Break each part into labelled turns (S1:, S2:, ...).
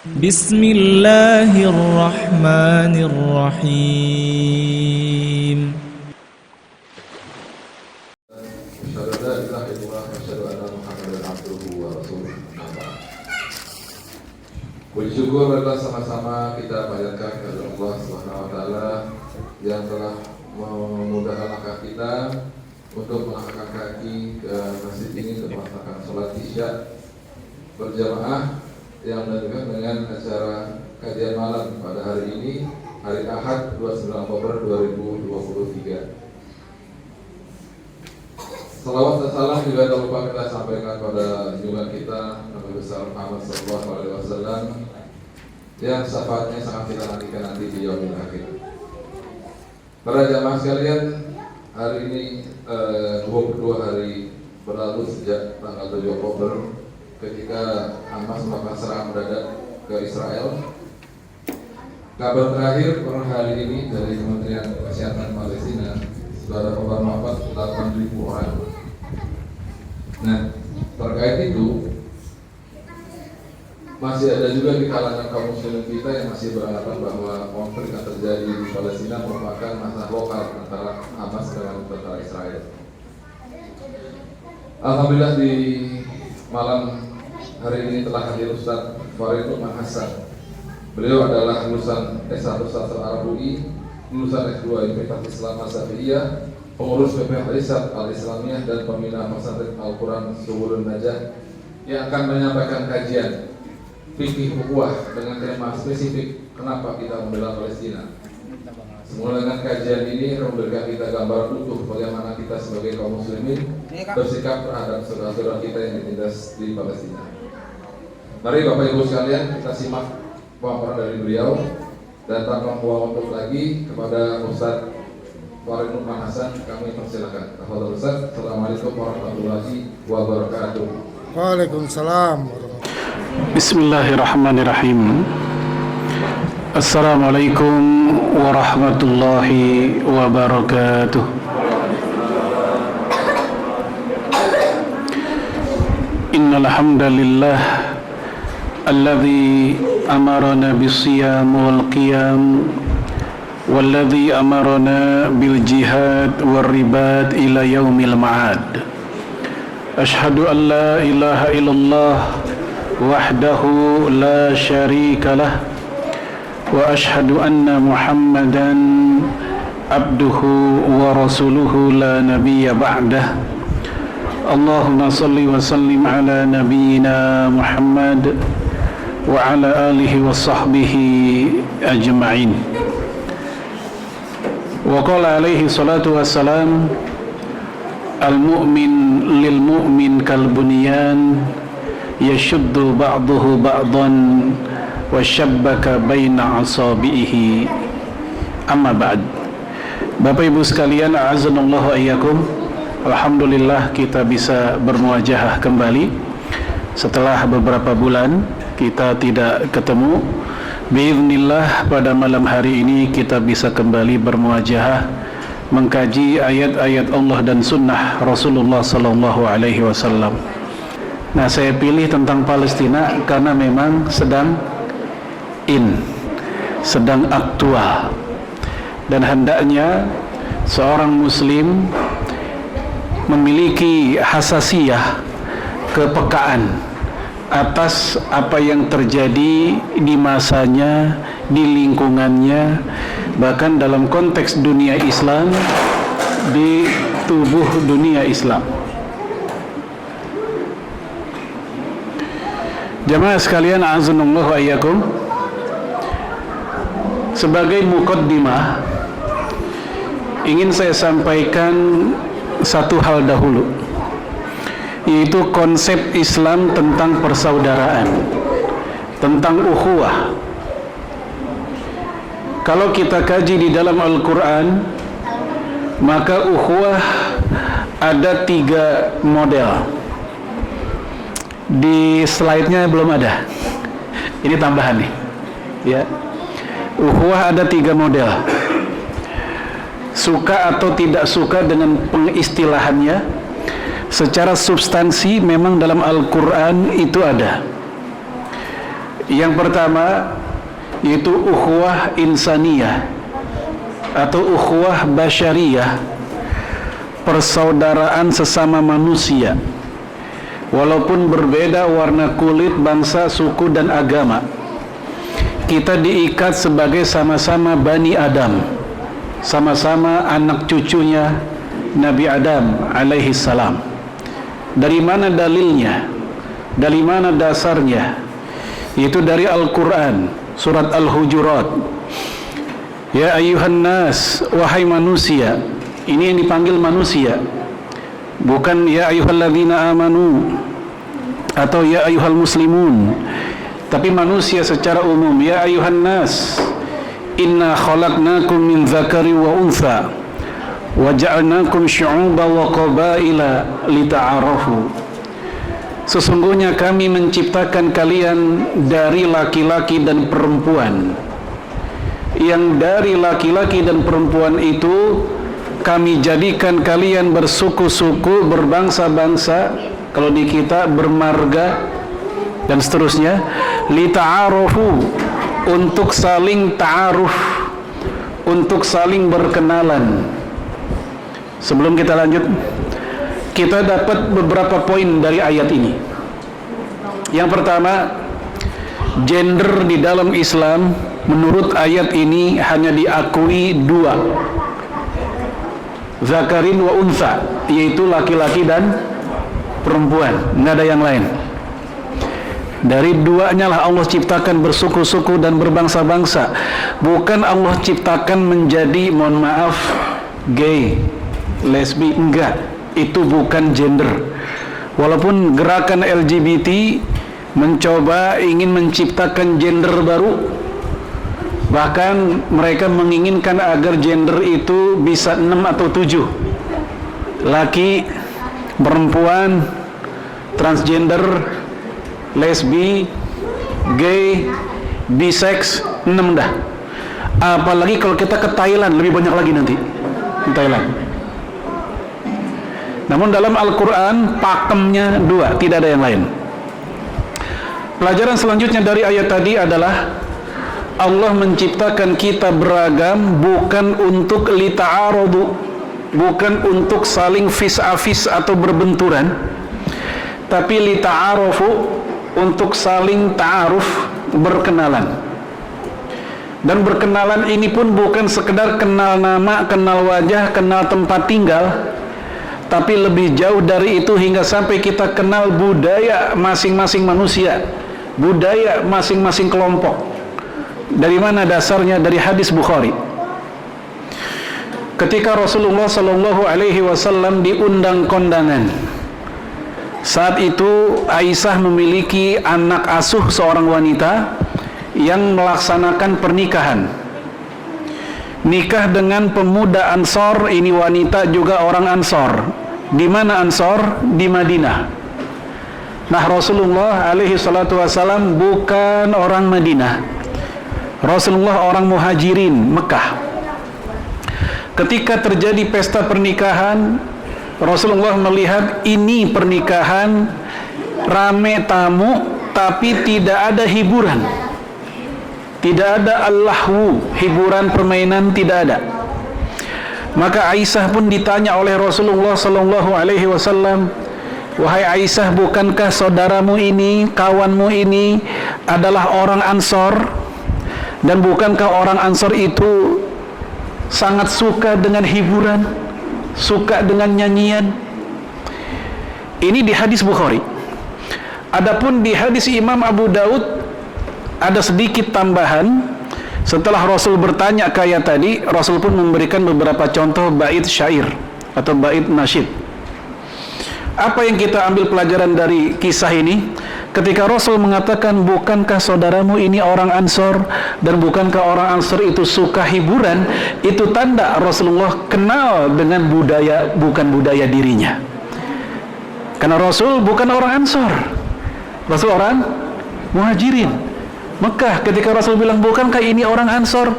S1: بسم الله الرحمن الرحيم
S2: Puji syukur adalah sama-sama kita panjatkan kepada Allah Subhanahu wa taala yang telah memudahkan langkah kita untuk melangkahkan kaki ke masjid ini untuk melaksanakan sholat Isya berjamaah yang dilakukan dengan acara kajian malam pada hari ini, hari Ahad 29 Oktober 2023. Salawat dan salam juga tak lupa kita sampaikan pada junjungan kita Nabi besar Muhammad SAW yang syafaatnya sangat kita nantikan nanti di yaumil akhir. Para jamaah sekalian, hari ini 22 hari berlalu sejak tanggal 7 Oktober ketika Hamas melakukan serangan mendadak ke Israel. Kabar terakhir per hari ini dari Kementerian Kesehatan Palestina sudah ada korban wafat 8.000 orang. Nah, terkait itu masih ada juga di kalangan kaum muslim kita yang masih beranggapan bahwa konflik yang terjadi di Palestina merupakan masalah lokal antara Hamas dengan tentara Israel. Alhamdulillah di malam hari ini telah hadir Ustaz Farid Lukman Hasan. Beliau adalah lulusan S1 Sastra Arab UI, lulusan S2 Universitas Islam Asyafi'iyah, pengurus PPH Riset Al-Islamiyah dan pembina Pesantren Al-Quran Subulun Najah yang akan menyampaikan kajian fikih ukhuwah dengan tema spesifik kenapa kita membela Palestina. Semula dengan kajian ini akan memberikan kita gambaran utuh bagaimana kita sebagai kaum muslimin bersikap terhadap saudara-saudara kita yang ditindas di Palestina. Mari Bapak Ibu sekalian kita simak pemaparan dari beliau dan tanpa membuang waktu lagi kepada Ustaz Farid Lukman Hasan kami persilakan. Tafadhol Ustaz. Assalamualaikum warahmatullahi wabarakatuh.
S3: Waalaikumsalam.
S4: Bismillahirrahmanirrahim. Assalamualaikum warahmatullahi wabarakatuh. Innal hamdalillah alladzi amarna bis-siyam wal qiyam والذي أمرنا بالجهاد والرباط إلى يوم المعاد أشهد أن لا إله إلا الله وحده لا شريك له وأشهد أن محمدا عبده ورسوله لا نبي بعده اللهم صل وسلم على نبينا محمد وعلى آله وصحبه أجمعين. وقال عليه الصلاة والسلام المؤمن للمؤمن كالبنيان يشد بعضه بعضا وشبك بين أصابعه أما بعد. Bapak Ibu sekalian, a'azzanallahu iyyakum. Alhamdulillah kita bisa bermuajahah kembali setelah beberapa bulan kita tidak ketemu. Biiznillah pada malam hari ini kita bisa kembali bermuajahah mengkaji ayat-ayat Allah dan sunnah Rasulullah sallallahu alaihi wasallam. Nah, saya pilih tentang Palestina karena memang sedang aktual dan hendaknya seorang muslim memiliki hasasiyah, kepekaan atas apa yang terjadi di masanya, di lingkungannya, bahkan dalam konteks dunia Islam, di tubuh dunia Islam. Jamaah sekalian, a'azzanallahu iyyakum. Sebagai muqaddimah, ingin saya sampaikan satu hal dahulu, yaitu konsep Islam tentang persaudaraan, tentang ukhuwah. Kalau kita kaji di dalam Al-Quran, maka ukhuwah ada 3 model. Di slide-nya belum ada. Ini tambahan nih. Ya. Ukhuwah ada 3 model. Suka atau tidak suka dengan pengistilahannya, secara substansi memang dalam Al-Quran itu ada. Yang pertama yaitu ukhuwah insaniyah atau ukhuwah basyariyah, persaudaraan sesama manusia walaupun berbeda warna kulit, bangsa, suku dan agama. Kita diikat sebagai sama-sama Bani Adam, sama-sama anak cucunya Nabi Adam alaihi salam. Dari mana dalilnya? Dari mana dasarnya? Itu dari Al-Quran, surat Al-Hujurat. Ya ayuhan nas, wahai manusia. Ini yang dipanggil manusia, bukan ya ayyuhalladzina amanu atau ya ayyuhal muslimun, tapi manusia secara umum. Ya ayuhan nas, inna khalaqnakum min dzakari wa untha wa ja'alnakum syu'uban wa qabaila lita'arafu. Sesungguhnya kami menciptakan kalian dari laki-laki dan perempuan. Yang dari laki-laki dan perempuan itu kami jadikan kalian bersuku-suku, berbangsa-bangsa, kalau di kita bermarga dan seterusnya, lita'arufu, untuk saling ta'aruf, untuk saling berkenalan. Sebelum kita lanjut, kita dapat beberapa poin dari ayat ini. Yang pertama, gender di dalam Islam menurut ayat ini hanya diakui dua, zakarin wa untha, yaitu laki-laki dan perempuan, nggak ada yang lain. Dari duanya lah Allah ciptakan bersuku-suku dan berbangsa-bangsa. Bukan Allah ciptakan menjadi, mohon maaf, gay, lesbi, enggak. Itu bukan gender. Walaupun gerakan LGBT mencoba ingin menciptakan gender baru, bahkan mereka menginginkan agar gender itu bisa 6 atau 7. Laki, perempuan, transgender, lesbi, gay, bisex, 6 dah. Apalagi kalau kita ke Thailand, lebih banyak lagi nanti di Thailand. Namun dalam Al-Quran pakemnya 2, tidak ada yang lain. Pelajaran selanjutnya dari ayat tadi adalah Allah menciptakan kita beragam bukan untuk lita'arudu, bukan untuk saling vis-a-vis atau berbenturan, tapi lita'arufu, untuk saling ta'aruf, berkenalan. Dan berkenalan ini pun bukan sekedar kenal nama, kenal wajah, kenal tempat tinggal, tapi lebih jauh dari itu hingga sampai kita kenal budaya masing-masing manusia, budaya masing-masing kelompok. Dari mana dasarnya? Dari hadis Bukhari. Ketika Rasulullah Shallallahu Alaihi Wasallam diundang kondangan, saat itu Aisyah memiliki anak asuh seorang wanita yang melaksanakan pernikahan. Nikah dengan pemuda Ansor, ini wanita juga orang Ansor. Di mana Ansor? Di Madinah. Nah, Rasulullah alaihi salatu wasallam bukan orang Madinah. Rasulullah orang Muhajirin, Mekah. Ketika terjadi pesta pernikahan, Rasulullah melihat ini pernikahan rame tamu, tapi tidak ada hiburan. Tidak ada al-lahwu, hiburan permainan tidak ada. Maka Aisyah pun ditanya oleh Rasulullah sallallahu alaihi wasallam, "Wahai Aisyah, bukankah saudaramu ini, kawanmu ini adalah orang Ansor? Dan bukankah orang Ansor itu sangat suka dengan hiburan, suka dengan nyanyian?" Ini di hadis Bukhari. Adapun di hadis Imam Abu Daud ada sedikit tambahan. Setelah Rasul bertanya kayak tadi, Rasul pun memberikan beberapa contoh bait syair atau bait nasyid. Apa yang kita ambil pelajaran dari kisah ini? Ketika Rasul mengatakan, bukankah saudaramu ini orang Ansor, dan bukankah orang Ansor itu suka hiburan, itu tanda Rasulullah kenal dengan budaya, bukan budaya dirinya. Karena Rasul bukan orang Ansor, Rasul orang Muhajirin, Mekah. Ketika Rasul bilang, bukankah ini orang Ansor,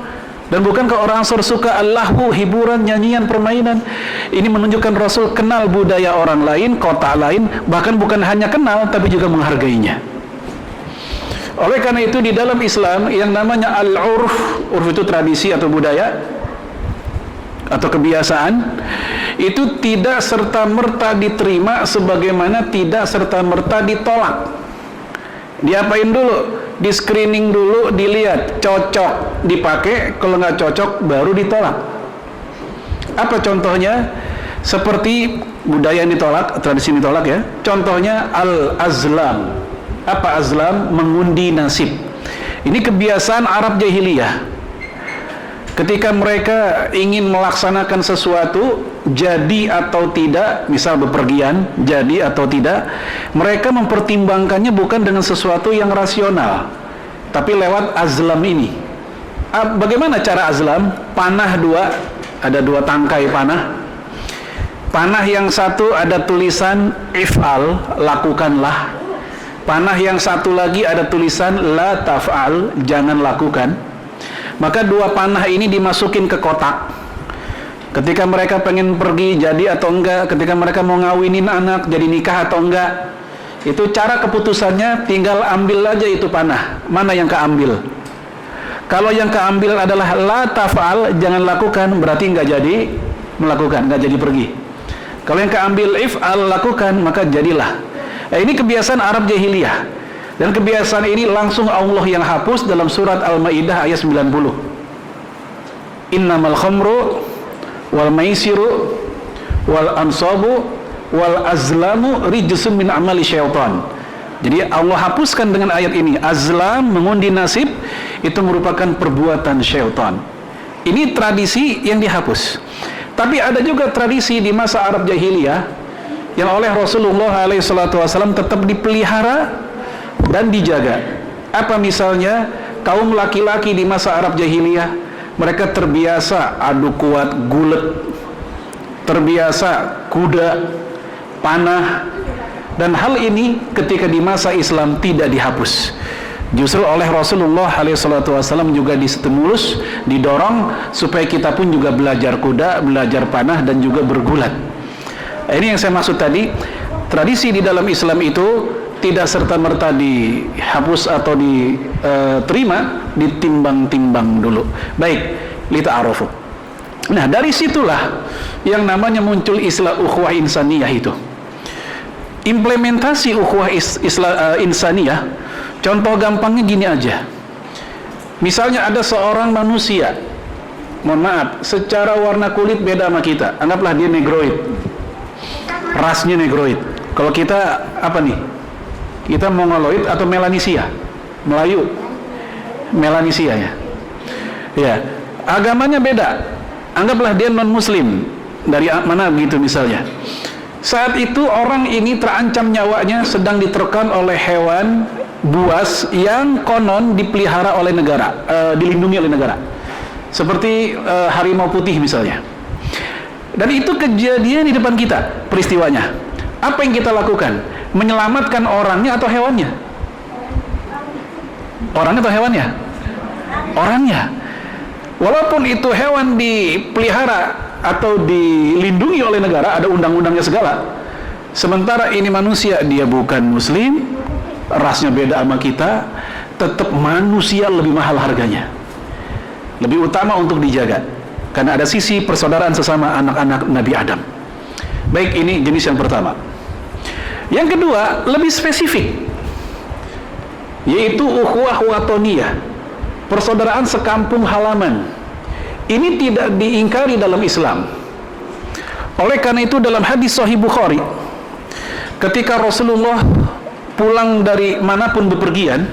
S4: dan bukankah orang Ansor suka al-lahwu, hiburan, nyanyian, permainan, ini menunjukkan Rasul kenal budaya orang lain, kota lain, bahkan bukan hanya kenal, tapi juga menghargainya. Oleh karena itu di dalam Islam yang namanya al-urf, urf itu tradisi atau budaya atau kebiasaan, itu tidak serta-merta diterima sebagaimana tidak serta-merta ditolak. Diapain dulu? Di screening dulu, dilihat cocok dipakai, kalau nggak cocok baru ditolak. Apa contohnya? Seperti budaya yang ditolak, tradisi yang ditolak ya. Contohnya al-azlam. Apa azlam? Mengundi nasib. Ini kebiasaan Arab jahiliyah. Ketika mereka ingin melaksanakan sesuatu, jadi atau tidak, misal bepergian, jadi atau tidak, mereka mempertimbangkannya bukan dengan sesuatu yang rasional, tapi lewat azlam ini. Bagaimana cara azlam? Panah dua, ada dua tangkai panah. Panah yang satu ada tulisan if'al, lakukanlah. Panah yang satu lagi ada tulisan la taf'al, jangan lakukan. Maka dua panah ini dimasukin ke kotak. Ketika mereka pengen pergi jadi atau enggak, ketika mereka mau ngawinin anak jadi nikah atau enggak, itu cara keputusannya tinggal ambil aja itu panah. Mana yang keambil? Kalau yang keambil adalah la taf'al, jangan lakukan, berarti enggak jadi melakukan, enggak jadi pergi. Kalau yang keambil if'al, lakukan, maka jadilah. Ini kebiasaan Arab jahiliyah. Dan kebiasaan ini langsung Allah yang hapus dalam surat Al-Maidah ayat 90. Innamal khamru wal maisiru wal ansabu wal azlamu rijsun min amali syaitan. Jadi Allah hapuskan dengan ayat ini. Azlam, mengundi nasib, itu merupakan perbuatan syaitan. Ini tradisi yang dihapus. Tapi ada juga tradisi di masa Arab jahiliyah yang oleh Rasulullah SAW tetap dipelihara dan dijaga. Apa misalnya? Kaum laki-laki di masa Arab jahiliyah, mereka terbiasa adu kuat gulet, terbiasa kuda, panah, dan hal ini ketika di masa Islam tidak dihapus. Justru oleh Rasulullah SAW juga distimulus, didorong supaya kita pun juga belajar kuda, belajar panah, dan juga bergulat. Ini yang saya maksud tadi. Tradisi di dalam Islam itu tidak serta-merta dihapus atau diterima, ditimbang-timbang dulu. Baik, lita'arufu. Nah, dari situlah yang namanya muncul istilah ukhuwah insaniyah itu. Implementasi ukhuwah insaniyah, contoh gampangnya gini aja. Misalnya ada seorang manusia, mohon maaf, secara warna kulit beda sama kita. Anggaplah dia negroid, rasnya negroid. Kalau kita apa nih? Kita Mongoloid atau Melanesia? Melayu, Melanesia ya. Ya, agamanya beda. Anggaplah dia non-muslim, dari mana begitu misalnya. Saat itu orang ini terancam nyawanya, sedang diterkam oleh hewan buas yang konon dipelihara oleh negara, dilindungi oleh negara. Seperti harimau putih misalnya. Dan itu kejadian di depan kita, peristiwanya. Apa yang kita lakukan? Menyelamatkan orangnya atau hewannya? Orangnya atau hewannya? Orangnya. Walaupun itu hewan dipelihara atau dilindungi oleh negara, ada undang-undangnya segala. Sementara ini manusia, dia bukan muslim, rasnya beda sama kita, tetap manusia lebih mahal harganya. Lebih utama untuk dijaga. Karena ada sisi persaudaraan sesama anak-anak Nabi Adam. Baik, ini jenis yang pertama. Yang kedua, lebih spesifik, yaitu ukhuwah watoniyah, persaudaraan sekampung halaman. Ini tidak diingkari dalam Islam. Oleh karena itu dalam hadis Sahih Bukhari, ketika Rasulullah pulang dari manapun bepergian,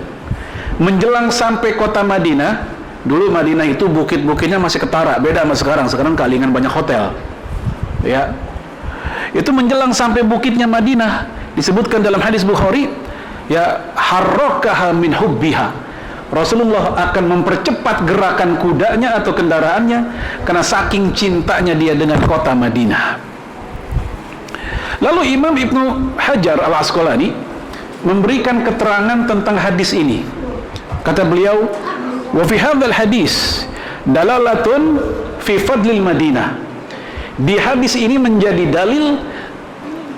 S4: menjelang sampai kota Madinah, dulu Madinah itu bukit-bukitnya masih ketara, beda sama sekarang. Sekarang kalingan banyak hotel. Ya. Itu menjelang sampai bukitnya Madinah, disebutkan dalam hadis Bukhari, ya harrakaha min hubbiha. Rasulullah akan mempercepat gerakan kudanya atau kendaraannya karena saking cintanya dia dengan kota Madinah. Lalu Imam Ibnu Hajar Al-Asqalani memberikan keterangan tentang hadis ini. Kata beliau, wa fi hadzal hadis dalalatun fi fadlil Madinah. Di hadis ini menjadi dalil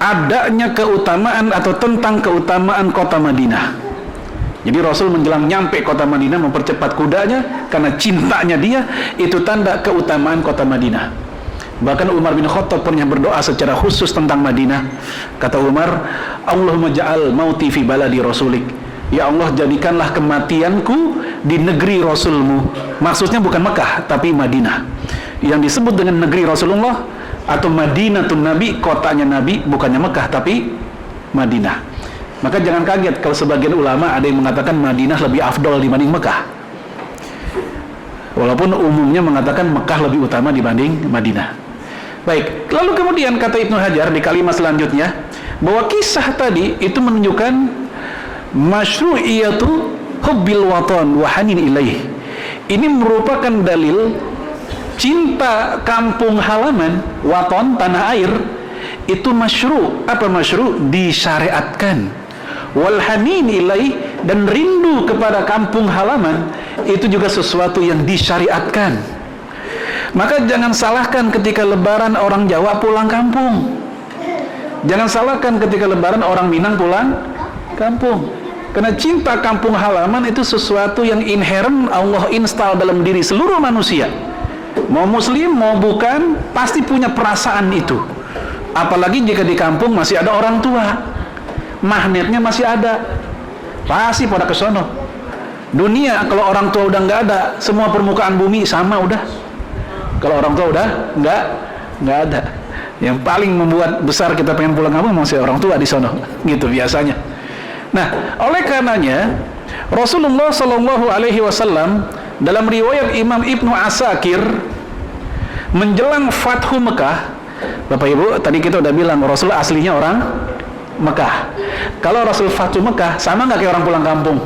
S4: adanya keutamaan atau tentang keutamaan kota Madinah. Jadi Rasul menjelang nyampe kota Madinah mempercepat kudanya karena cintanya dia. Itu tanda keutamaan kota Madinah. Bahkan Umar bin Khattab pernah berdoa secara khusus tentang Madinah. Kata Umar, Allahumma ja'al mauti fi baladi rasulik. Ya Allah, jadikanlah kematianku di negeri Rasulmu. Maksudnya bukan Mekah, tapi Madinah. Yang disebut dengan negeri Rasulullah atau Madinatun Nabi, kotanya Nabi, bukannya Mekah, tapi Madinah. Maka jangan kaget kalau sebagian ulama ada yang mengatakan Madinah lebih afdol dibanding Mekah. Walaupun umumnya mengatakan Mekah lebih utama dibanding Madinah. Baik, lalu kemudian kata Ibnu Hajar di kalimat selanjutnya bahwa kisah tadi itu menunjukkan masyru'iyatu hubbil watan wa hanin ilaih. Ini merupakan dalil cinta kampung halaman, waton, tanah air, itu masyru'. Apa masyru'? Disyariatkan. Wal hanin ilaih, dan rindu kepada kampung halaman itu juga sesuatu yang disyariatkan. Maka jangan salahkan ketika lebaran orang Jawa pulang kampung. Jangan salahkan ketika lebaran orang Minang pulang kampung. Karena cinta kampung halaman itu sesuatu yang inherent Allah install dalam diri seluruh manusia. Mau muslim, mau bukan, pasti punya perasaan itu. Apalagi jika di kampung masih ada orang tua. Magnetnya masih ada. Pasti pada ke sono. Dunia kalau orang tua udah nggak ada, semua permukaan bumi sama udah. Kalau orang tua udah nggak ada. Yang paling membuat besar kita pengen pulang kampung masih orang tua di sono. Gitu biasanya. Nah, oleh karenanya Rasulullah Shallallahu Alaihi Wasallam dalam riwayat Imam Ibnu Asakir menjelang Fathu Mekah, Bapak Ibu, tadi kita udah bilang Rasul aslinya orang Mekah. Kalau Rasul Fathu Mekah sama nggak kayak orang pulang kampung?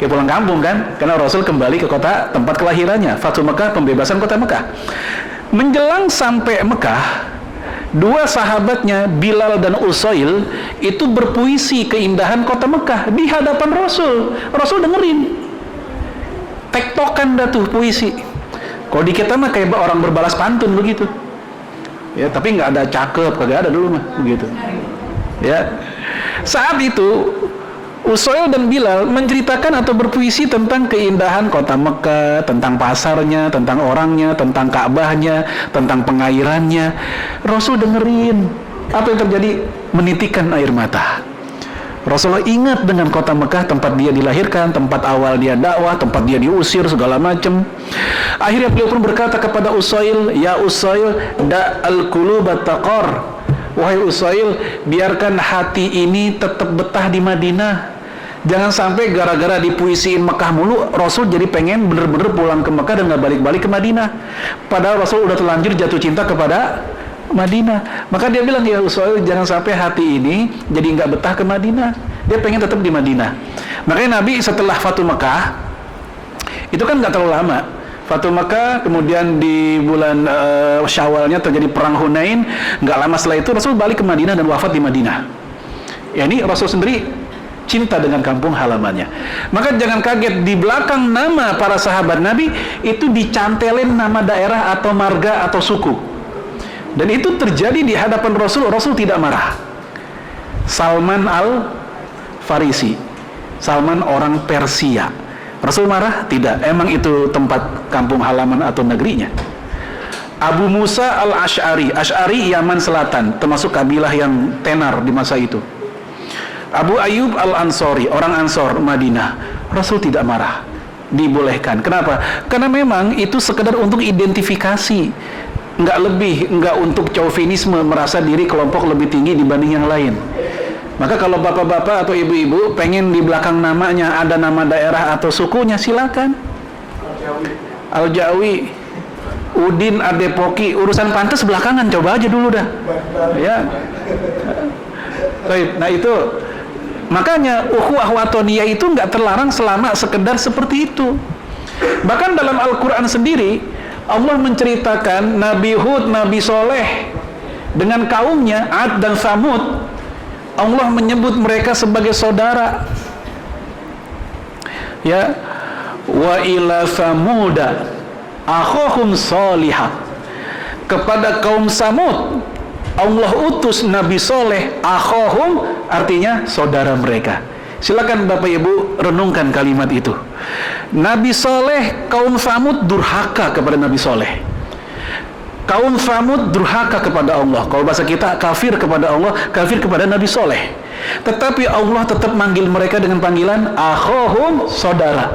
S4: Kayak pulang kampung kan? Karena Rasul kembali ke kota tempat kelahirannya. Fathu Mekah, pembebasan kota Mekah. Menjelang sampai Mekah, dua sahabatnya Bilal dan Usail itu berpuisi keindahan kota Mekah di hadapan Rasul. Rasul dengerin. Tektokan dah tuh puisi. Kalau di kita mah kayak orang berbalas pantun begitu. Ya, tapi nggak ada cakep, kagak ada dulu mah begitu. Ya. Saat itu Usail dan Bilal menceritakan atau berpuisi tentang keindahan kota Mekah, tentang pasarnya, tentang orangnya, tentang Ka'bahnya, tentang pengairannya. Rasul dengerin. Apa yang terjadi? Menitikan air mata. Rasulullah ingat dengan kota Mekah, tempat dia dilahirkan, tempat awal dia dakwah, tempat dia diusir, segala macam. Akhirnya beliau pun berkata kepada Usail, "Ya Usail, da'al qulubat taqar." Wahai Usail, biarkan hati ini tetap betah di Madinah. Jangan sampai gara-gara dipuisiin Mekah mulu, Rasul jadi pengen bener-bener pulang ke Mekah dan gak balik-balik ke Madinah. Padahal Rasul udah terlanjur jatuh cinta kepada Madinah. Maka dia bilang, ya Usail, jangan sampai hati ini jadi gak betah ke Madinah. Dia pengen tetap di Madinah. Makanya Nabi setelah Fathu Mekah, itu kan gak terlalu lama. Fathu Mekah, kemudian di bulan Syawalnya terjadi perang Hunain. Nggak lama setelah itu Rasul balik ke Madinah dan wafat di Madinah. Ya, ini Rasul sendiri cinta dengan kampung halamannya. Maka jangan kaget di belakang nama para sahabat Nabi itu dicantelin nama daerah atau marga atau suku. Dan itu terjadi di hadapan Rasul. Rasul tidak marah. Salman al-Farisi, Salman orang Persia. Rasul marah? Tidak. Emang itu tempat kampung halaman atau negerinya. Abu Musa al-Ash'ari, Ash'ari Yaman Selatan, termasuk kabilah yang tenar di masa itu. Abu Ayyub al-Ansori, orang Ansor Madinah. Rasul tidak marah. Dibolehkan. Kenapa? Karena memang itu sekedar untuk identifikasi. Nggak lebih, nggak untuk chauvinisme, merasa diri kelompok lebih tinggi dibanding yang lain. Maka kalau bapak-bapak atau ibu-ibu pengen di belakang namanya ada nama daerah atau sukunya, silakan. Al-Jawi, Udin, Adepoki, urusan pantas belakangan, coba aja dulu dah. Ya. Nah itu, makanya ukhuwah watoniyah itu nggak terlarang selama sekedar seperti itu. Bahkan dalam Al-Quran sendiri, Allah menceritakan Nabi Hud, Nabi Soleh dengan kaumnya Ad dan Samud. Allah menyebut mereka sebagai saudara. Ya, wa ila samuda akhahum salihah. Kepada kaum Samud Allah utus Nabi Soleh, akhahum artinya saudara mereka. Silakan Bapak Ibu renungkan kalimat itu. Nabi Soleh, kaum Tsamud durhaka kepada Nabi Soleh. Kaum Tsamud durhaka kepada Allah. Kalau bahasa kita, kafir kepada Allah, kafir kepada Nabi Soleh. Tetapi Allah tetap manggil mereka dengan panggilan akhohum, saudara.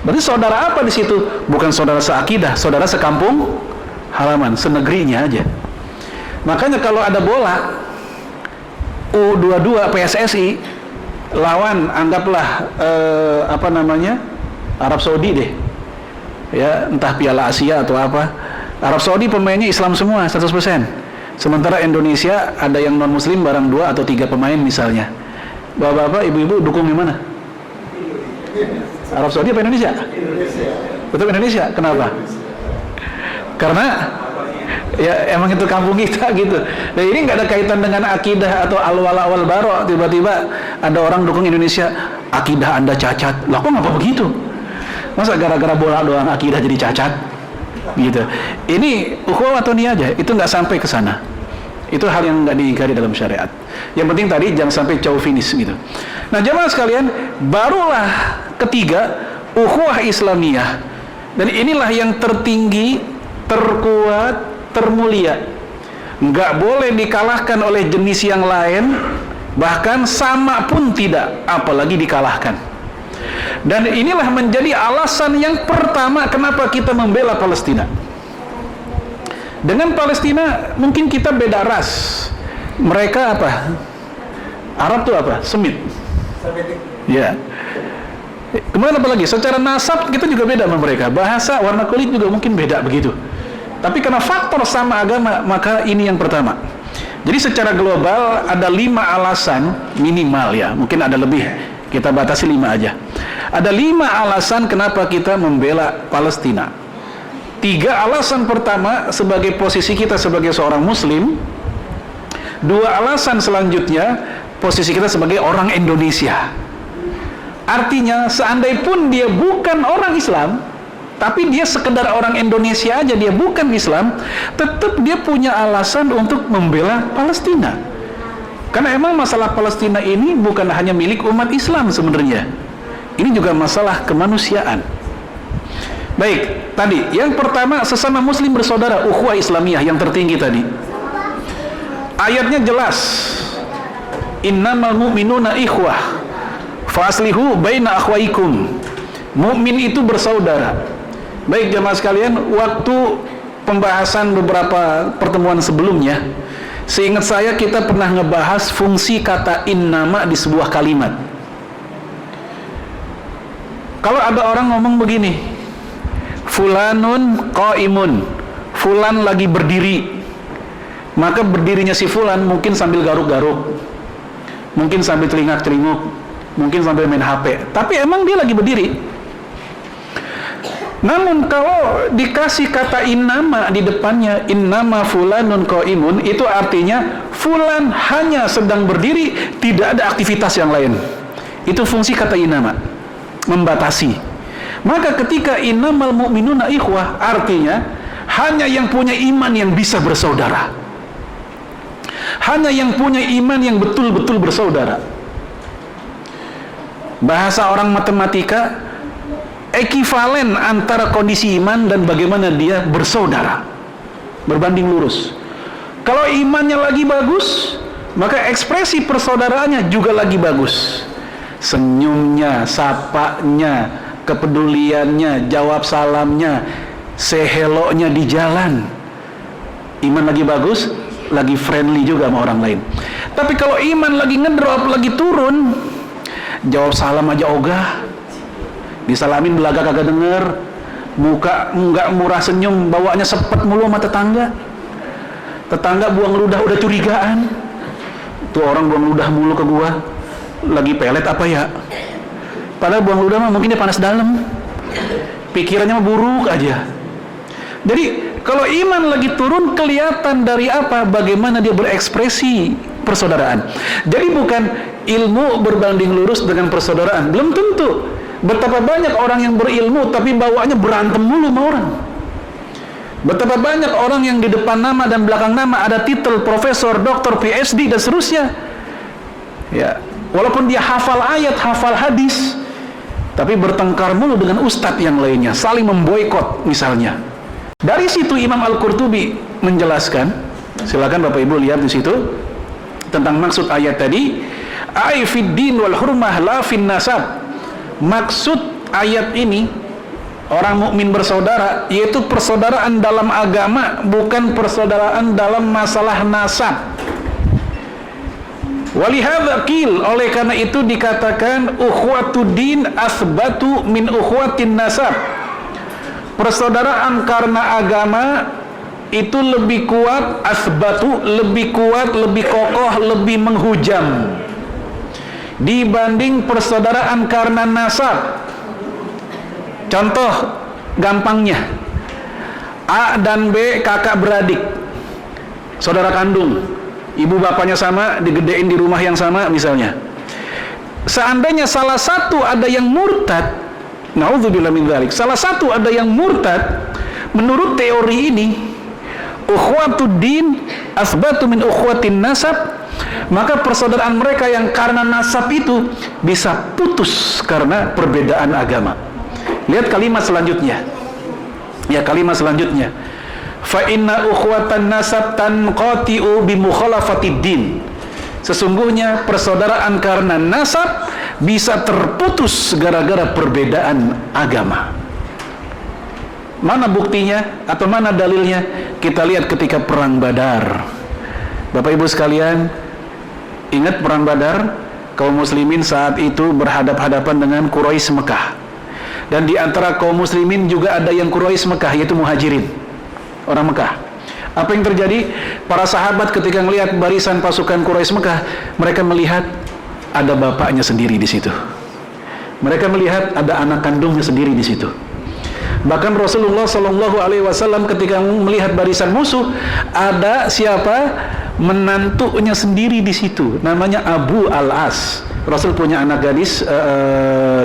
S4: Berarti saudara apa di situ? Bukan saudara seakidah, saudara sekampung halaman, senegrinya aja. Makanya kalau ada bola U22 PSSI lawan, anggaplah Arab Saudi deh, ya, entah Piala Asia atau apa. Arab Saudi pemainnya Islam semua 100%. Sementara Indonesia ada yang non Muslim barang 2 atau 3 pemain misalnya. Bapak-bapak, ibu-ibu dukung yang mana? Arab Saudi apa Indonesia? Betul Indonesia. Kenapa? Karena ya emang itu kampung kita gitu. Nah ini nggak ada kaitan dengan akidah atau al-wala wal bara. Tiba-tiba ada orang dukung Indonesia, akidah Anda cacat. Lah kok ngapa begitu? Masa gara-gara bola doang akidah jadi cacat? Gitu. Ini ukhuwah atau nih aja, itu nggak sampai ke sana. Itu hal yang nggak diingkari dalam syariat. Yang penting tadi jangan sampai chauvinis gitu. Nah jamaah sekalian, barulah ketiga, ukhuwah Islamiyah. Dan inilah yang tertinggi, terkuat, termulia. Nggak boleh dikalahkan oleh jenis yang lain, bahkan sama pun tidak, apalagi dikalahkan. Dan inilah menjadi alasan yang pertama kenapa kita membela Palestina. Dengan Palestina mungkin kita beda ras. Mereka apa? Arab tuh apa? Semit. Ya. Kemudian apa lagi? Secara nasab kita juga beda sama mereka. Bahasa, warna kulit juga mungkin beda begitu. Tapi karena faktor sama agama, maka ini yang pertama. Jadi secara global ada 5 alasan minimal ya. Mungkin ada lebih. Kita batasi 5 aja. Ada 5 alasan kenapa kita membela Palestina. 3 alasan pertama sebagai posisi kita sebagai seorang Muslim. 2 alasan selanjutnya posisi kita sebagai orang Indonesia. Artinya seandainya pun dia bukan orang Islam, tapi dia sekedar orang Indonesia aja, dia bukan Islam, tetap dia punya alasan untuk membela Palestina. Karena emang masalah Palestina ini bukan hanya milik umat Islam sebenarnya. Ini juga masalah kemanusiaan. Baik, tadi yang pertama sesama Muslim bersaudara, ukhuwah Islamiyah yang tertinggi tadi. Ayatnya jelas. Innamal mu'minuna ikhwah fa'aslihu baina akhwaikum. Mukmin itu bersaudara. Baik jamaah sekalian, waktu pembahasan beberapa pertemuan sebelumnya, seingat saya kita pernah ngebahas fungsi kata innama di sebuah kalimat. Kalau ada orang ngomong begini, fulanun qaimun, fulan lagi berdiri, maka berdirinya si fulan mungkin sambil garuk-garuk, mungkin sambil celingak-celinguk, mungkin sambil main HP, tapi emang dia lagi berdiri. Namun kalau dikasih kata innama di depannya, innama fulanun qaimun, itu artinya fulan hanya sedang berdiri, tidak ada aktivitas yang lain. Itu fungsi kata innama, membatasi. Maka ketika innamal mu'minuna ikhwah, artinya hanya yang punya iman yang bisa bersaudara, hanya yang punya iman yang betul-betul bersaudara. Bahasa orang matematika, ekivalen antara kondisi iman dan bagaimana dia bersaudara, berbanding lurus. Kalau imannya lagi bagus, maka ekspresi persaudaraannya juga lagi bagus. Senyumnya, sapanya, kepeduliannya, jawab salamnya, seheloknya di jalan. Iman lagi bagus, lagi friendly juga sama orang lain. Tapi kalau iman lagi ngedrop, lagi turun, jawab salam aja ogah, disalamin belaga kagak denger, muka nggak murah senyum, bawaannya sepet mulu sama tetangga. Tetangga buang ludah udah curigaan, tuh orang buang ludah mulu ke gua, lagi pelet apa ya? Padahal buang ludah mah mungkin dia panas dalam, pikirannya mah buruk aja. Jadi kalau iman lagi turun, kelihatan dari apa? Bagaimana dia berekspresi persaudaraan. Jadi bukan ilmu berbanding lurus dengan persaudaraan, belum tentu. Betapa banyak orang yang berilmu tapi bawaannya berantem mulu sama orang. Betapa banyak orang yang di depan nama dan belakang nama ada titel profesor, doktor, PhD dan seterusnya. Ya, Walaupun dia hafal ayat, hafal hadis, tapi bertengkar mulu dengan ustadz yang lainnya, saling memboikot misalnya. Dari situ Imam Al-Qurtubi menjelaskan, silakan Bapak Ibu lihat di situ tentang maksud ayat tadi, ai fid din wal hurmah la fin nasab. Maksud ayat ini orang mukmin bersaudara, yaitu persaudaraan dalam agama, bukan persaudaraan dalam masalah nasab. Walihadza qil, oleh karena itu dikatakan ukhuwatuddin asbatu min ukhuwatin nasab. Persaudaraan karena agama itu lebih kuat, asbatu, lebih kuat, lebih kokoh, lebih menghujam dibanding persaudaraan karena nasab. Contoh gampangnya, A dan B kakak beradik, saudara kandung, ibu bapaknya sama, digedein di rumah yang sama misalnya. Seandainya salah satu ada yang murtad, naudzubillah min dzalik, salah satu ada yang murtad, menurut teori ini ukhuwatuddin asbatu min ukhuwatin nasab, maka persaudaraan mereka yang karena nasab itu bisa putus karena perbedaan agama. Lihat kalimat selanjutnya. Ya, kalimat selanjutnya. Fa inna ukhwatan nasab tanqati'u bi mukhalafatid din. Sesungguhnya persaudaraan karena nasab bisa terputus gara-gara perbedaan agama. Mana buktinya atau mana dalilnya? Kita lihat ketika perang Badar. Bapak Ibu sekalian, ingat perang Badar? Kaum muslimin saat itu berhadap-hadapan dengan Quraisy Mekah. Dan di antara kaum muslimin juga ada yang Quraisy Mekah, yaitu muhajirin, orang Mekah. Apa yang terjadi? Para sahabat ketika melihat barisan pasukan Quraisy Mekah, mereka melihat ada bapaknya sendiri di situ. Mereka melihat ada anak kandungnya sendiri di situ. Bahkan Rasulullah Shallallahu Alaihi Wasallam ketika melihat barisan musuh, ada siapa? Menantunya sendiri di situ. Namanya Abu Al-As. Rasul punya anak gadis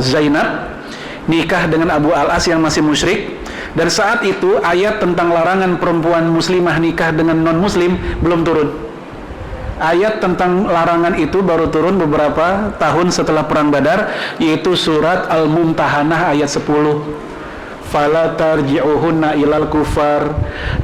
S4: Zainab, nikah dengan Abu Al-As yang masih musyrik. Dan saat itu ayat tentang larangan perempuan muslimah nikah dengan non-muslim belum turun. Ayat tentang larangan itu baru turun beberapa tahun setelah perang Badar, yaitu surat Al-Mumtahanah ayat 10. Fala tarji'uhunna ilal kufar.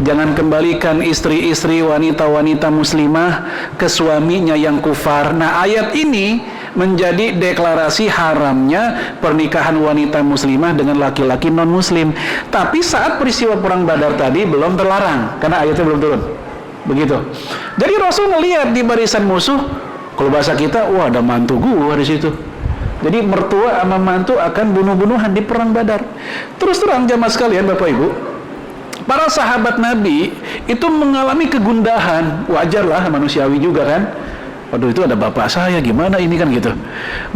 S4: Jangan kembalikan istri-istri wanita-wanita muslimah ke suaminya yang kufar. Nah, ayat ini menjadi deklarasi haramnya pernikahan wanita muslimah dengan laki-laki non-muslim. Tapi saat peristiwa perang Badar tadi belum terlarang karena ayatnya belum turun. Begitu. Jadi Rasul melihat di barisan musuh, kalau bahasa kita, wah ada mantu gua di situ. Jadi mertua sama mantu akan bunuh-bunuhan di perang Badar. Terus terang jamaah sekalian, Bapak Ibu, para sahabat Nabi itu mengalami kegundahan. Wajarlah, manusiawi juga kan. Waduh, itu ada bapak saya, gimana ini kan gitu.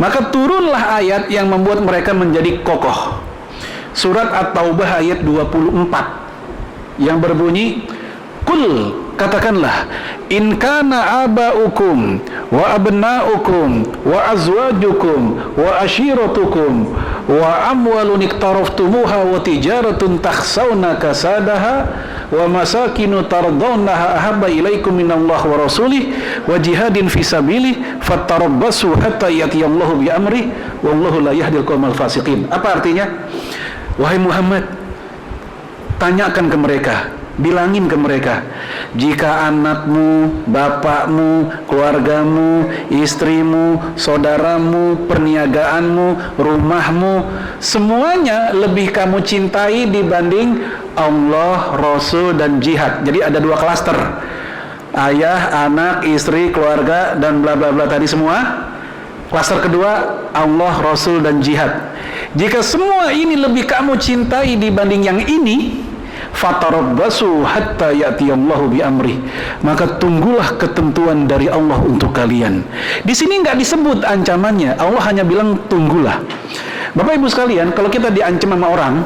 S4: Maka turunlah ayat yang membuat mereka menjadi kokoh. Surat At-Taubah ayat 24 yang berbunyi, Kul, katakanlah, in kana aba'ukum wa abna'ukum wa azwajukum wa ashiratukum wa amwalun iktaraftumuha wa tijaratun takhsawna kasadaha wa masakinu tardawnaha ahabba ilaikum minallah wa rasulih wa jihadin fisabilih fattarabbasu hatta yatiyallahu bi'amrih wallahu la yahdil qawmal fasiqin. Apa artinya? Wahai Muhammad, tanyakan ke mereka, bilangin ke mereka, jika anakmu, bapakmu, keluargamu, istrimu, saudaramu, perniagaanmu, rumahmu, semuanya lebih kamu cintai dibanding Allah, Rasul, dan jihad. Jadi ada dua klaster, ayah, anak, istri, keluarga, dan bla bla bla tadi semua. Klaster kedua, Allah, Rasul, dan jihad. Jika semua ini lebih kamu cintai dibanding yang ini, fatarabbasu hatta ya'tiyallahu bi'amrih, maka tunggulah ketentuan dari Allah untuk kalian. Di sini nggak disebut ancamannya, Allah hanya bilang tunggulah. Bapak Ibu sekalian, kalau kita diancam sama orang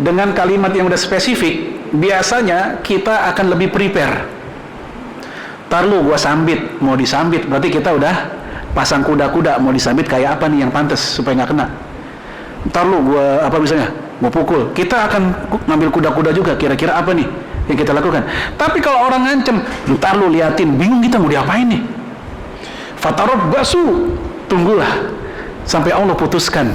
S4: dengan kalimat yang udah spesifik, biasanya kita akan lebih prepare. Tar lu gua sambit, mau disambit berarti kita udah pasang kuda-kuda, mau disambit kayak apa nih yang pantas supaya nggak kena. Ntar lu gua apa misalnya mau pukul, kita akan ngambil kuda-kuda juga, kira-kira apa nih yang kita lakukan. Tapi kalau orang ngancem, ntar lu liatin, bingung kita mau diapain nih. Fatarabbasu, tunggulah sampai Allah putuskan.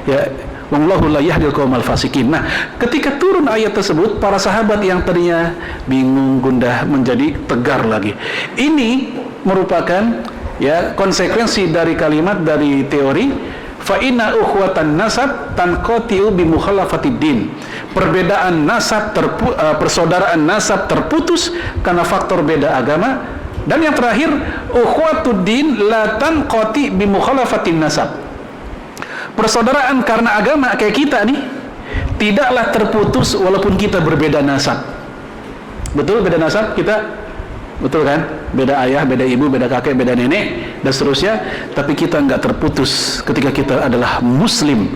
S4: Ya, wallahu la yahdil qaumal fasikin. Nah, ketika turun ayat tersebut, para sahabat yang tadinya bingung, gundah menjadi tegar lagi. Ini merupakan ya konsekuensi dari kalimat dari teori fa inna ukhwatan nasab tanqati'u bi mukhalafatid din. Perbedaan nasab persaudaraan nasab terputus karena faktor beda agama. Dan yang terakhir, ukhwatud din la tanqati bi mukhalafatin nasab. Persaudaraan karena agama kayak kita nih tidaklah terputus walaupun kita berbeda nasab. Betul beda nasab kita? Betul kan? Beda ayah, beda ibu, beda kakek, beda nenek, dan seterusnya. Tapi kita nggak terputus ketika kita adalah Muslim.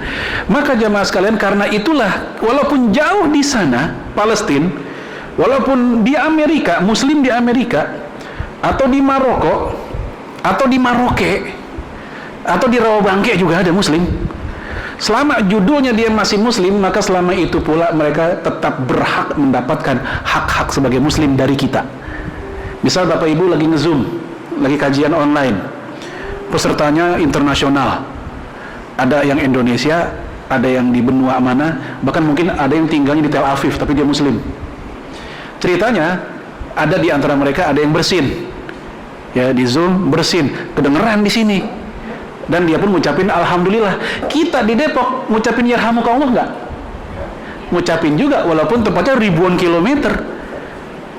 S4: Maka jamaah sekalian, karena itulah, walaupun jauh di sana, Palestina, walaupun di Amerika, Muslim di Amerika, atau di Maroko, atau di Maroke, atau di Rawabangke juga ada Muslim. Selama judulnya dia masih Muslim, maka selama itu pula mereka tetap berhak mendapatkan hak-hak sebagai Muslim dari kita. Misal Bapak Ibu lagi nge-zoom, lagi kajian online, pesertanya internasional, ada yang Indonesia, ada yang di benua mana, bahkan mungkin ada yang tinggalnya di Tel Aviv tapi dia Muslim. Ceritanya ada di antara mereka ada yang bersin, ya di Zoom bersin, kedengeran di sini, dan dia pun ngucapin alhamdulillah. Kita di Depok ngucapin yarhamukallah nggak? Ngucapin juga walaupun tempatnya ribuan kilometer.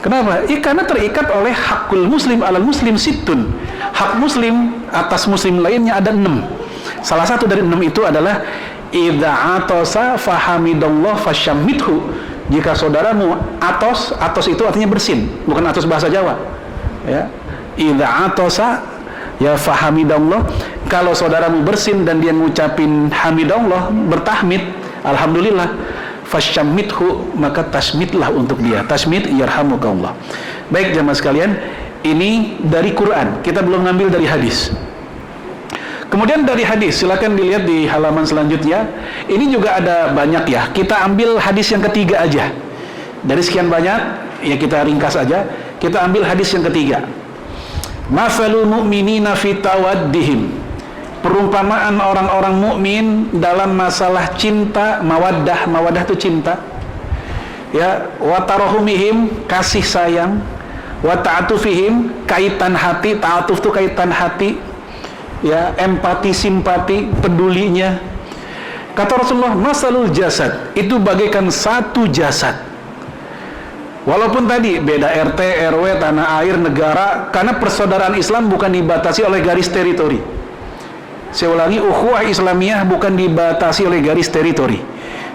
S4: Kenapa? Karena terikat oleh hakul muslim alal muslim sittun. Hak muslim atas muslim lainnya ada 6. Salah satu dari 6 itu adalah idza atasa fahamidallah fasyamithu. Jika saudaramu atos itu artinya bersin, bukan atos bahasa Jawa. Ya. Idza atasa ya fahamidallah. Kalau saudaramu bersin dan dia ngucapin hamidallah, bertahmid, alhamdulillah, fasyamithu, maka tasmitlah untuk dia. Tasmit yarhamukallah. Baik jamaah sekalian, ini dari Quran, kita belum ngambil dari hadis. Kemudian dari hadis, silakan dilihat di halaman selanjutnya. Ini juga ada banyak ya. Kita ambil hadis yang ketiga aja. Dari sekian banyak, ya kita ringkas aja. Kita ambil hadis yang ketiga. Mafalul mu'minina fi tawaddihim. Perumpamaan orang-orang mukmin dalam masalah cinta, mawaddah itu cinta. Ya, wa tarahumihim, kasih sayang, wa ta'atufihim, kaitan hati, ta'atuf itu kaitan hati. Ya, empati, simpati, pedulinya. Kata Rasulullah, masalul jasad, itu bagaikan satu jasad. Walaupun tadi beda RT, RW, tanah air, negara, karena persaudaraan Islam bukan dibatasi oleh garis teritori. Saya ulangi, ukhuwah Islamiyah bukan dibatasi oleh garis teritori,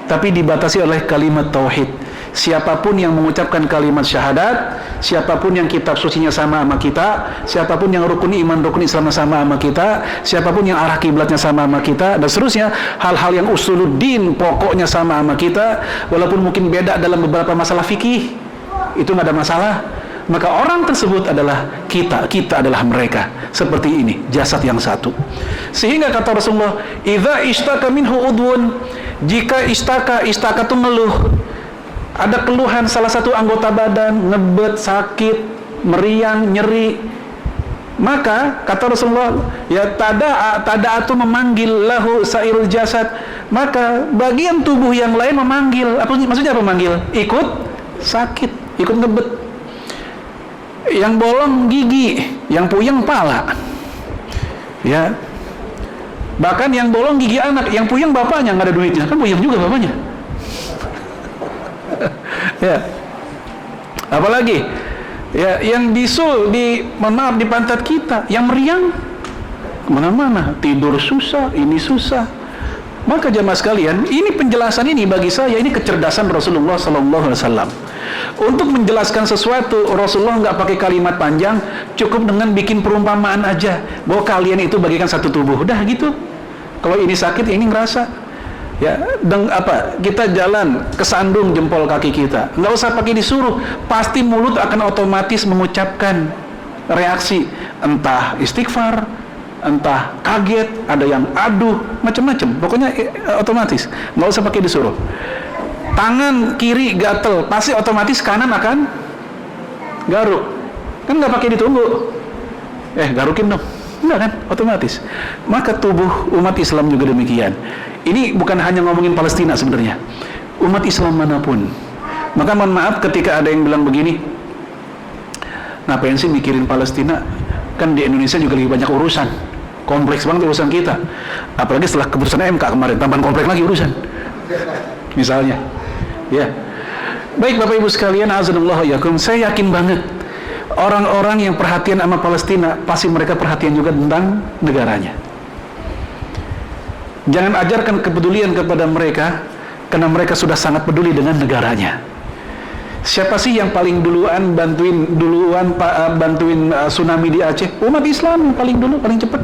S4: tapi dibatasi oleh kalimat tauhid. Siapapun yang mengucapkan kalimat syahadat, siapapun yang kitab sucinya sama kita, siapapun yang rukun iman, rukun Islam sama kita, siapapun yang arah kiblatnya sama kita, dan seterusnya, hal-hal yang usuluddin pokoknya sama kita, walaupun mungkin beda dalam beberapa masalah fikih, itu nggak ada masalah. Maka orang tersebut adalah kita adalah mereka. Seperti ini, jasad yang satu. Sehingga kata Rasulullah, idza ishtaka minhu udwun, jika istaka itu ngeluh, ada keluhan salah satu anggota badan, ngebet, sakit, meriang, nyeri, maka kata Rasulullah, ya tada'atu memanggil lahu sairul jasad, maka bagian tubuh yang lain memanggil. Maksudnya apa memanggil? Ikut sakit, ikut ngebet. Yang bolong gigi, yang puyeng pala. Ya. Bahkan yang bolong gigi anak, yang puyeng bapaknya, nggak ada duitnya, kan puyeng juga bapaknya. Ya. Apalagi ya yang bisul di pantat kita, yang meriang kemana-mana, tidur susah, ini susah. Maka jamaah sekalian, ini penjelasan ini bagi saya ini kecerdasan Rasulullah SAW. Untuk menjelaskan sesuatu, Rasulullah nggak pakai kalimat panjang, cukup dengan bikin perumpamaan aja bahwa kalian itu bagaikan satu tubuh. Udah gitu. Kalau ini sakit, ini ngerasa. Ya, kita jalan kesandung jempol kaki kita. Nggak usah pakai disuruh, pasti mulut akan otomatis mengucapkan reaksi, entah istighfar, entah kaget, ada yang aduh, macam-macam. Pokoknya otomatis, nggak usah pakai disuruh. Tangan kiri gatel, pasti otomatis kanan akan garuk. Kan nggak pakai ditunggu. Garukin dong. Enggak kan? Otomatis. Maka tubuh umat Islam juga demikian. Ini bukan hanya ngomongin Palestina sebenarnya. Umat Islam manapun. Maka mohon maaf ketika ada yang bilang begini, ngapain sih mikirin Palestina? Kan di Indonesia juga lagi banyak urusan. Kompleks banget urusan kita. Apalagi setelah keputusan MK kemarin, tambahan kompleks lagi urusan. Misalnya. Ya. Baik Bapak Ibu sekalian, azanullah yakum, saya yakin banget orang-orang yang perhatian sama Palestina pasti mereka perhatian juga tentang negaranya. Jangan ajarkan kepedulian kepada mereka karena mereka sudah sangat peduli dengan negaranya. Siapa sih yang paling duluan bantuin tsunami di Aceh? Umat Islam yang paling dulu, paling cepat.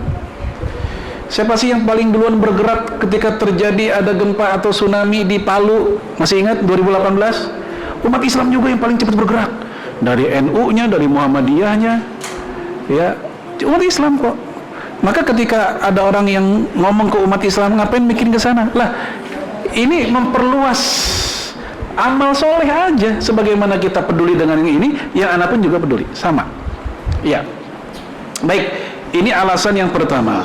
S4: Siapa sih yang paling duluan bergerak ketika terjadi ada gempa atau tsunami di Palu? Masih ingat 2018? Umat Islam juga yang paling cepat bergerak. Dari NU-nya, dari Muhammadiyahnya, ya, umat Islam kok. Maka ketika ada orang yang ngomong ke umat Islam, ngapain bikin ke sana? Lah, ini memperluas amal soleh aja. Sebagaimana kita peduli dengan yang ini, yang anak pun juga peduli, sama. Ya, baik. Ini alasan yang pertama.